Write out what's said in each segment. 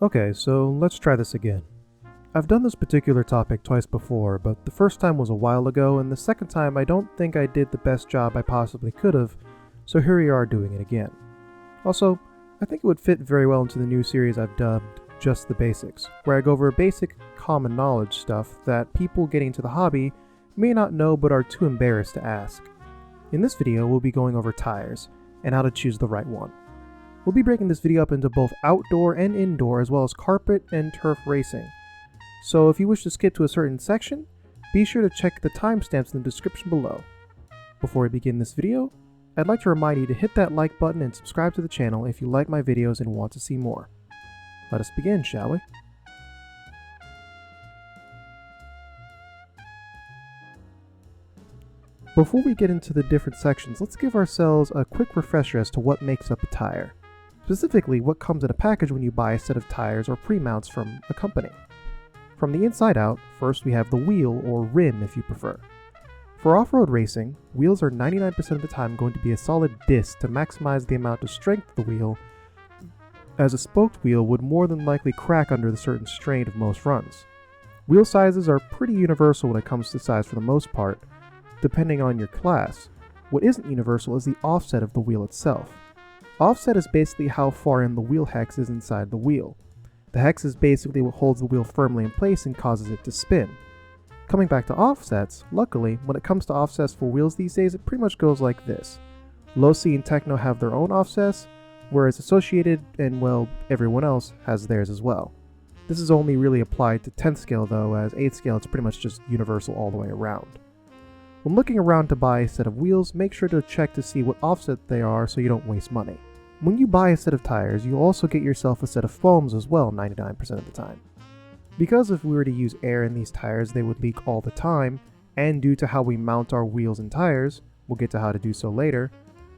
Okay, so let's try this again. I've done this particular topic twice before, but the first time was a while ago, and the second time I don't think I did the best job I possibly could have, so here we are doing it again. Also, I think it would fit very well into the new series I've dubbed Just the Basics, where I go over basic common knowledge stuff that people getting into the hobby may not know but are too embarrassed to ask. In this video, we'll be going over tires, and how to choose the right one. We'll be breaking this video up into both outdoor and indoor, as well as carpet and turf racing. So if you wish to skip to a certain section, be sure to check the timestamps in the description below. Before we begin this video, I'd like to remind you to hit that like button and subscribe to the channel if you like my videos and want to see more. Let us begin, shall we? Before we get into the different sections, let's give ourselves a quick refresher as to what makes up a tire. Specifically, what comes in a package when you buy a set of tires or pre-mounts from a company. From the inside out, first we have the wheel, or rim if you prefer. For off-road racing, wheels are 99% of the time going to be a solid disc to maximize the amount of strength of the wheel, as a spoked wheel would more than likely crack under the certain strain of most runs. Wheel sizes are pretty universal when it comes to size for the most part, depending on your class. What isn't universal is the offset of the wheel itself. Offset is basically how far in the wheel hex is inside the wheel. The hex is basically what holds the wheel firmly in place and causes it to spin. Coming back to offsets, luckily, when it comes to offsets for wheels these days, it pretty much goes like this. Low C and Techno have their own offsets, whereas Associated and, well, everyone else has theirs as well. This is only really applied to 10th scale though, as 8th scale it's pretty much just universal all the way around. When looking around to buy a set of wheels, make sure to check to see what offset they are so you don't waste money. When you buy a set of tires, you also get yourself a set of foams as well 99% of the time. Because if we were to use air in these tires, they would leak all the time, and due to how we mount our wheels and tires, we'll get to how to do so later,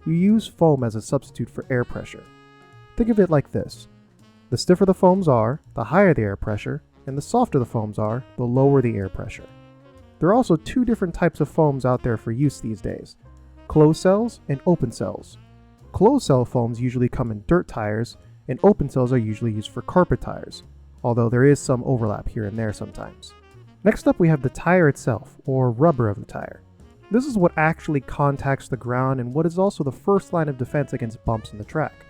we use foam as a substitute for air pressure. Think of it like this. The stiffer the foams are, the higher the air pressure, and the softer the foams are, the lower the air pressure. There are also two different types of foams out there for use these days: closed cells and open cells. Closed cell foams usually come in dirt tires, and open cells are usually used for carpet tires, although there is some overlap here and there sometimes. Next up we have the tire itself, or rubber of the tire. This is what actually contacts the ground and what is also the first line of defense against bumps in the track.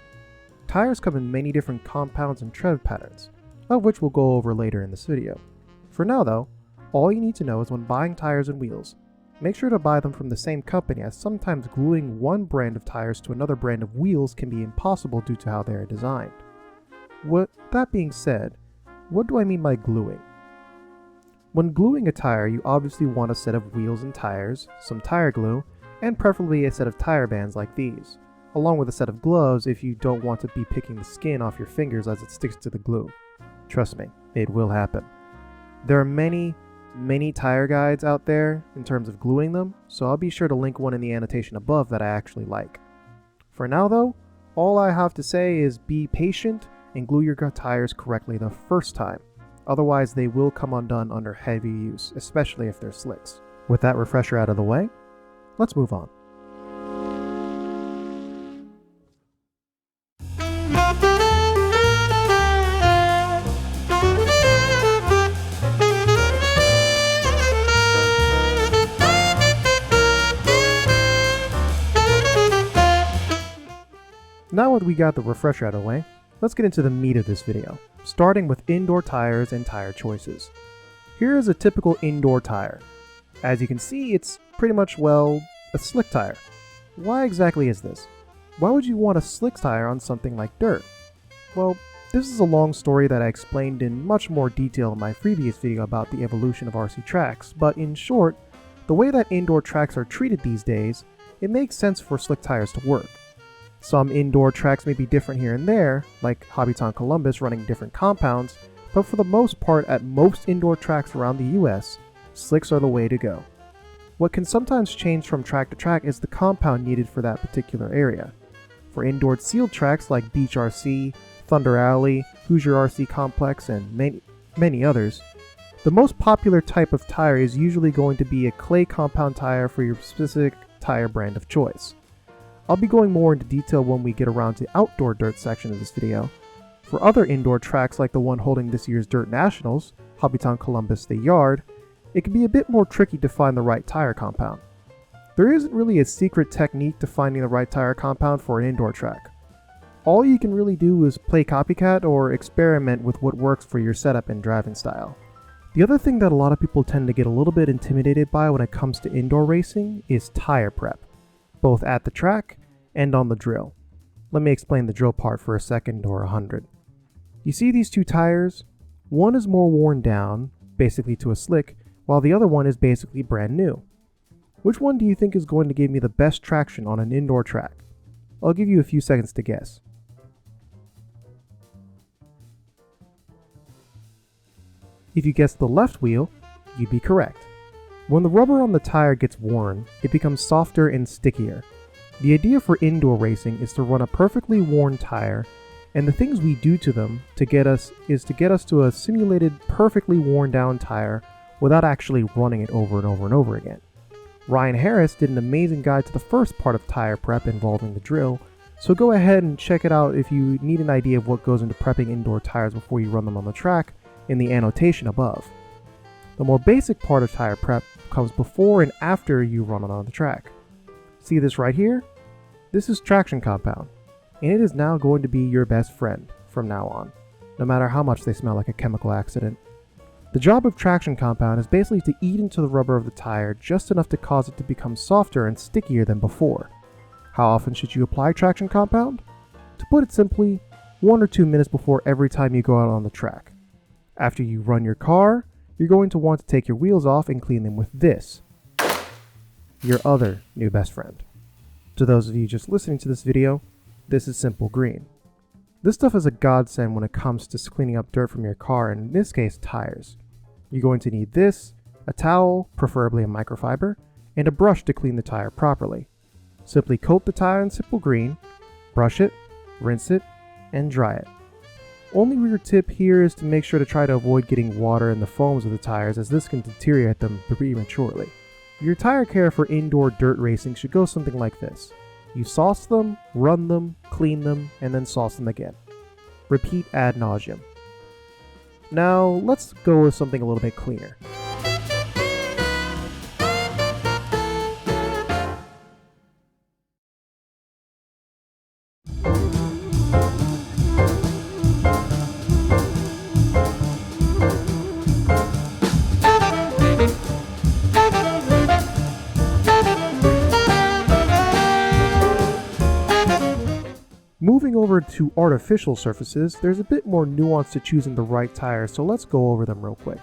Tires come in many different compounds and tread patterns, of which we'll go over later in this video. For now though, all you need to know is when buying tires and wheels, make sure to buy them from the same company, as sometimes gluing one brand of tires to another brand of wheels can be impossible due to how they are designed. With that being said, what do I mean by gluing? When gluing a tire, you obviously want a set of wheels and tires, some tire glue, and preferably a set of tire bands like these, along with a set of gloves if you don't want to be picking the skin off your fingers as it sticks to the glue. Trust me, it will happen. There are many tire guides out there in terms of gluing them, so I'll be sure to link one in the annotation above that I actually like. For now though, all I have to say is be patient and glue your tires correctly the first time, otherwise they will come undone under heavy use, especially if they're slicks. With that refresher out of the way, let's move on. Now that we got the refresher out of the way, let's get into the meat of this video, starting with indoor tires and tire choices. Here is a typical indoor tire. As you can see, it's pretty much, well, a slick tire. Why exactly is this? Why would you want a slick tire on something like dirt? Well, this is a long story that I explained in much more detail in my previous video about the evolution of RC tracks, but in short, the way that indoor tracks are treated these days, it makes sense for slick tires to work. Some indoor tracks may be different here and there, like Hobbytown Columbus running different compounds, but for the most part at most indoor tracks around the US, slicks are the way to go. What can sometimes change from track to track is the compound needed for that particular area. For indoor sealed tracks like Beach RC, Thunder Alley, Hoosier RC Complex, and many others, the most popular type of tire is usually going to be a clay compound tire for your specific tire brand of choice. I'll be going more into detail when we get around to the outdoor dirt section of this video, For other indoor tracks like the one holding this year's Dirt Nationals, Hobbytown Columbus The Yard, it can be a bit more tricky to find the right tire compound. There isn't really a secret technique to finding the right tire compound for an indoor track. All you can really do is play copycat or experiment with what works for your setup and driving style. The other thing that a lot of people tend to get a little bit intimidated by when it comes to indoor racing is tire prep, both at the track and on the drill. Let me explain the drill part for a second or 100. You see these two tires? One is more worn down, basically to a slick, while the other one is basically brand new. Which one do you think is going to give me the best traction on an indoor track? I'll give you a few seconds to guess. If you guessed the left wheel, you'd be correct. When the rubber on the tire gets worn, it becomes softer and stickier. The idea for indoor racing is to run a perfectly worn tire, and the things we do to them to get us to a simulated perfectly worn down tire without actually running it over and over and over again. Ryan Harris did an amazing guide to the first part of tire prep involving the drill, so go ahead and check it out if you need an idea of what goes into prepping indoor tires before you run them on the track in the annotation above. The more basic part of tire prep comes before and after you run it on the track. See this right here? This is traction compound, and it is now going to be your best friend from now on, no matter how much they smell like a chemical accident. The job of traction compound is basically to eat into the rubber of the tire just enough to cause it to become softer and stickier than before. How often should you apply traction compound? To put it simply, 1 or 2 minutes before every time you go out on the track. After you run your car, you're going to want to take your wheels off and clean them with this, your other new best friend. To those of you just listening to this video, this is Simple Green. This stuff is a godsend when it comes to cleaning up dirt from your car, and in this case, tires. You're going to need this, a towel, preferably a microfiber, and a brush to clean the tire properly. Simply coat the tire in Simple Green, brush it, rinse it, and dry it. Only rear tip here is to make sure to try to avoid getting water in the foams of the tires, as this can deteriorate them prematurely. Your tire care for indoor dirt racing should go something like this. You sauce them, run them, clean them, and then sauce them again. Repeat ad nauseum. Now let's go with something a little bit cleaner. Moving over to artificial surfaces, there's a bit more nuance to choosing the right tire, so let's go over them real quick.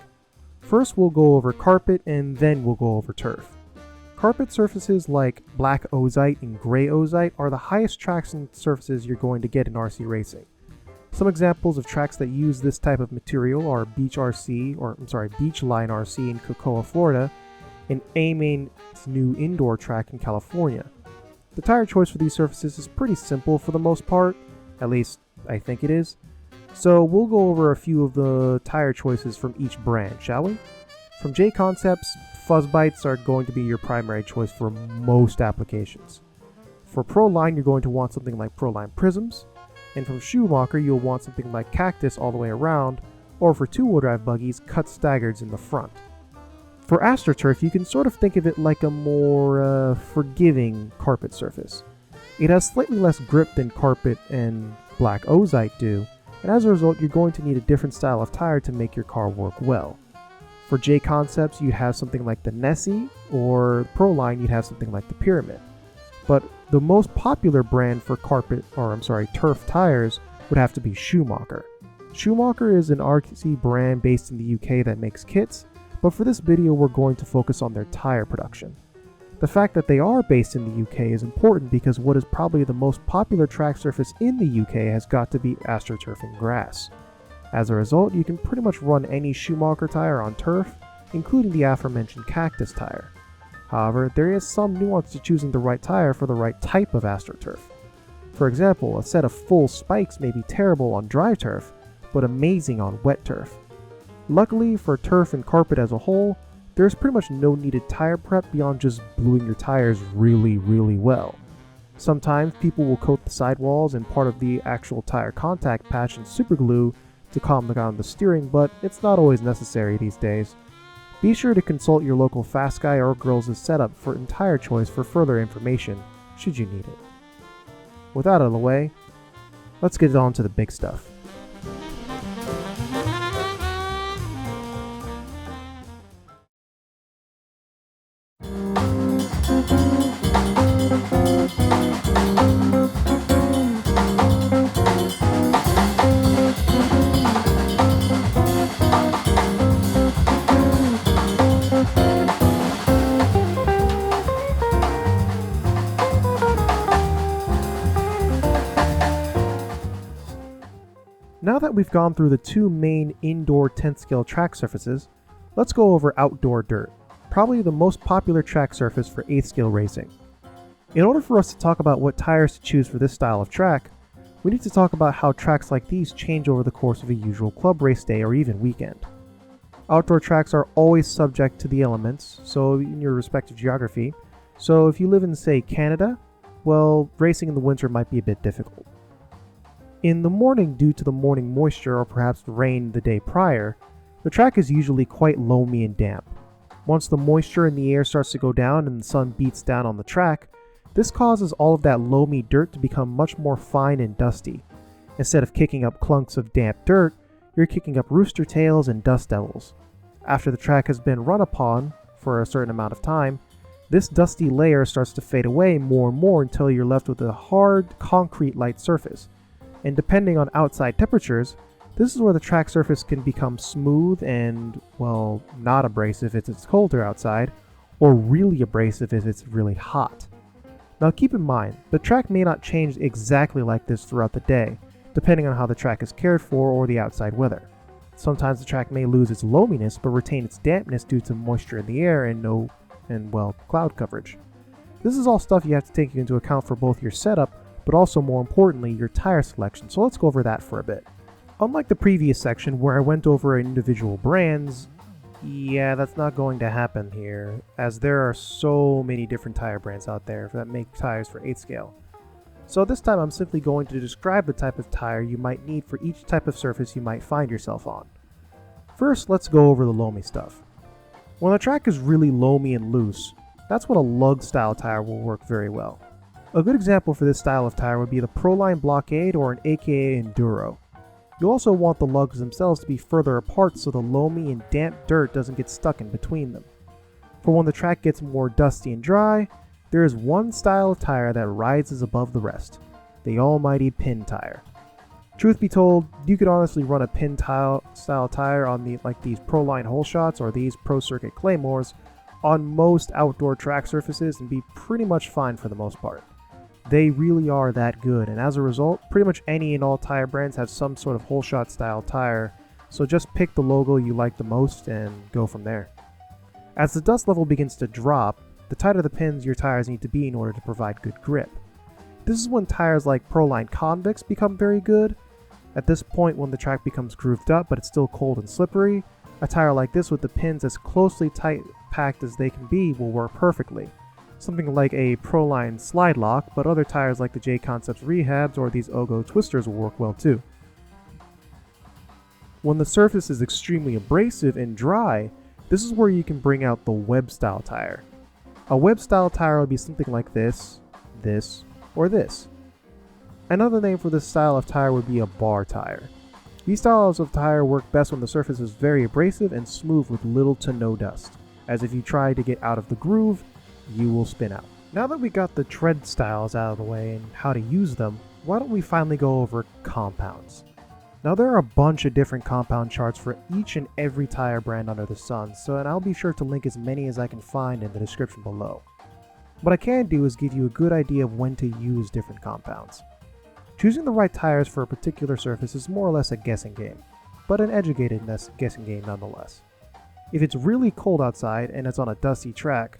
First we'll go over carpet, and then we'll go over turf. Carpet surfaces like black ozite and gray ozite are the highest traction surfaces you're going to get in RC racing. Some examples of tracks that use this type of material are Beachline RC in Cocoa, Florida, and A-Main's new indoor track in California. The tire choice for these surfaces is pretty simple for the most part, at least I think it is. So we'll go over a few of the tire choices from each brand, shall we? From J Concepts, fuzz bites are going to be your primary choice for most applications. For Proline, you're going to want something like Proline Prisms, and from Schumacher, you'll want something like Cactus all the way around, or for two-wheel drive buggies, cut staggards in the front. For AstroTurf, you can sort of think of it like a more forgiving carpet surface. It has slightly less grip than carpet and black ozite do, and as a result, you're going to need a different style of tire to make your car work well. For J Concepts, you'd have something like the Nessie, or Proline, you'd have something like the Pyramid. But the most popular brand for turf tires would have to be Schumacher. Schumacher is an RC brand based in the UK that makes kits, but for this video we're going to focus on their tire production. The fact that they are based in the UK is important because what is probably the most popular track surface in the UK has got to be AstroTurf and grass. As a result, you can pretty much run any Schumacher tire on turf, including the aforementioned Cactus tire. However, there is some nuance to choosing the right tire for the right type of AstroTurf. For example, a set of full spikes may be terrible on dry turf, but amazing on wet turf. Luckily for turf and carpet as a whole, there's pretty much no needed tire prep beyond just bluing your tires really well. Sometimes people will coat the sidewalls and part of the actual tire contact patch in superglue to calm down the steering, but it's not always necessary these days. Be sure to consult your local Fast Guy or Girls' setup for tire choice for further information, should you need it. With that out of the way, let's get on to the big stuff. Now that we've gone through the two main indoor 10th scale track surfaces, let's go over outdoor dirt, probably the most popular track surface for 8th scale racing. In order for us to talk about what tires to choose for this style of track, we need to talk about how tracks like these change over the course of a usual club race day or even weekend. Outdoor tracks are always subject to the elements, so in your respective geography, so if you live in, say, Canada, well, racing in the winter might be a bit difficult. In the morning, due to the morning moisture or perhaps rain the day prior, the track is usually quite loamy and damp. Once the moisture in the air starts to go down and the sun beats down on the track, this causes all of that loamy dirt to become much more fine and dusty. Instead of kicking up clunks of damp dirt, you're kicking up rooster tails and dust devils. After the track has been run upon for a certain amount of time, this dusty layer starts to fade away more and more until you're left with a hard, concrete-like surface. And depending on outside temperatures, this is where the track surface can become smooth and, well, not abrasive if it's colder outside, or really abrasive if it's really hot. Now keep in mind, the track may not change exactly like this throughout the day, depending on how the track is cared for or the outside weather. Sometimes the track may lose its loaminess but retain its dampness due to moisture in the air and cloud coverage. This is all stuff you have to take into account for both your setup, but also more importantly, your tire selection, so let's go over that for a bit. Unlike the previous section where I went over individual brands, yeah, that's not going to happen here, as there are so many different tire brands out there that make tires for 8th scale. So this time I'm simply going to describe the type of tire you might need for each type of surface you might find yourself on. First, let's go over the loamy stuff. When the track is really loamy and loose, that's when a lug style tire will work very well. A good example for this style of tire would be the Proline Blockade or an AKA Enduro. You'll also want the lugs themselves to be further apart so the loamy and damp dirt doesn't get stuck in between them. For when the track gets more dusty and dry, there is one style of tire that rises above the rest, the almighty pin tire. Truth be told, you could honestly run a pin style tire on these Proline hole shots or these Pro Circuit Claymores on most outdoor track surfaces and be pretty much fine for the most part. They really are that good, and as a result, pretty much any and all tire brands have some sort of hole shot style tire, so just pick the logo you like the most and go from there. As the dust level begins to drop, the tighter the pins your tires need to be in order to provide good grip. This is when tires like Proline Convicts become very good. At this point, when the track becomes grooved up but it's still cold and slippery, a tire like this with the pins as closely tight packed as they can be will work perfectly. Something like a Proline Slide Lock, but other tires like the J-Concepts Rehabs or these Ogo Twisters will work well too. When the surface is extremely abrasive and dry, this is where you can bring out the web style tire. A web style tire would be something like this, or this. Another name for this style of tire would be a bar tire. These styles of tire work best when the surface is very abrasive and smooth with little to no dust, as if you try to get out of the groove, you will spin out. Now that we got the tread styles out of the way and how to use them, why don't we finally go over compounds? Now there are a bunch of different compound charts for each and every tire brand under the sun, and I'll be sure to link as many as I can find in the description below. What I can do is give you a good idea of when to use different compounds. Choosing the right tires for a particular surface is more or less a guessing game, but an educated guessing game nonetheless. If it's really cold outside and it's on a dusty track,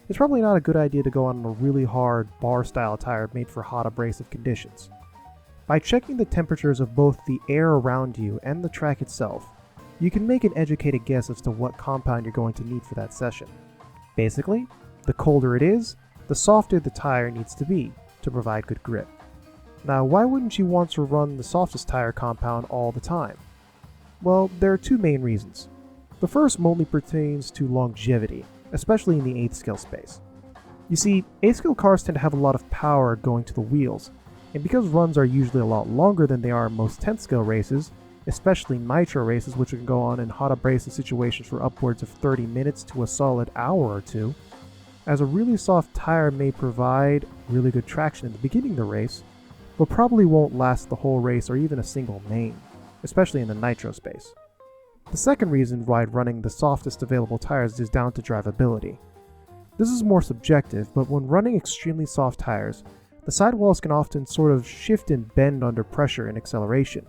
it's probably not a good idea to go on a really hard bar-style tire made for hot abrasive conditions. By checking the temperatures of both the air around you and the track itself, you can make an educated guess as to what compound you're going to need for that session. Basically, the colder it is, the softer the tire needs to be, to provide good grip. Now, why wouldn't you want to run the softest tire compound all the time? Well, there are two main reasons. The first mainly pertains to longevity, especially in the 8th scale space. You see, 8th scale cars tend to have a lot of power going to the wheels, and because runs are usually a lot longer than they are in most 10th scale races, especially nitro races which can go on in hot abrasive situations for upwards of 30 minutes to a solid hour or two, as a really soft tire may provide really good traction in the beginning of the race, but probably won't last the whole race or even a single main, especially in the nitro space. The second reason why running the softest available tires is down to drivability. This is more subjective, but when running extremely soft tires, the sidewalls can often sort of shift and bend under pressure and acceleration.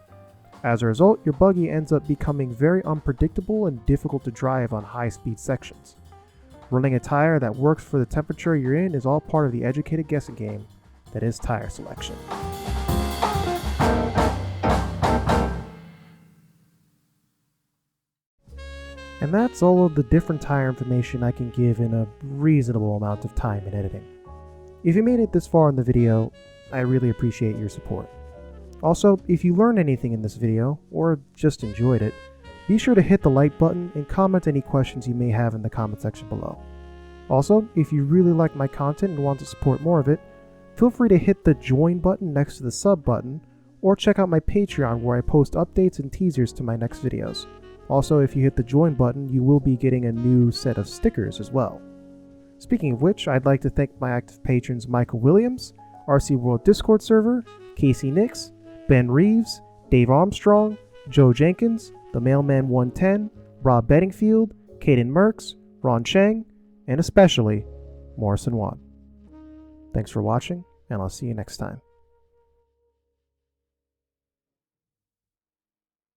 As a result, your buggy ends up becoming very unpredictable and difficult to drive on high-speed sections. Running a tire that works for the temperature you're in is all part of the educated guessing game that is tire selection. And that's all of the different tire information I can give in a reasonable amount of time in editing. If you made it this far in the video, I really appreciate your support. Also, if you learned anything in this video, or just enjoyed it, be sure to hit the like button and comment any questions you may have in the comment section below. Also, if you really like my content and want to support more of it, feel free to hit the join button next to the sub button, or check out my Patreon where I post updates and teasers to my next videos. Also, if you hit the join button, you will be getting a new set of stickers as well. Speaking of which, I'd like to thank my active patrons Michael Williams, RC World Discord server, Casey Nix, Ben Reeves, Dave Armstrong, Joe Jenkins, The Mailman 110, Rob Bedingfield, Caden Merks, Ron Cheng, and especially Morrison Wan. Thanks for watching, and I'll see you next time.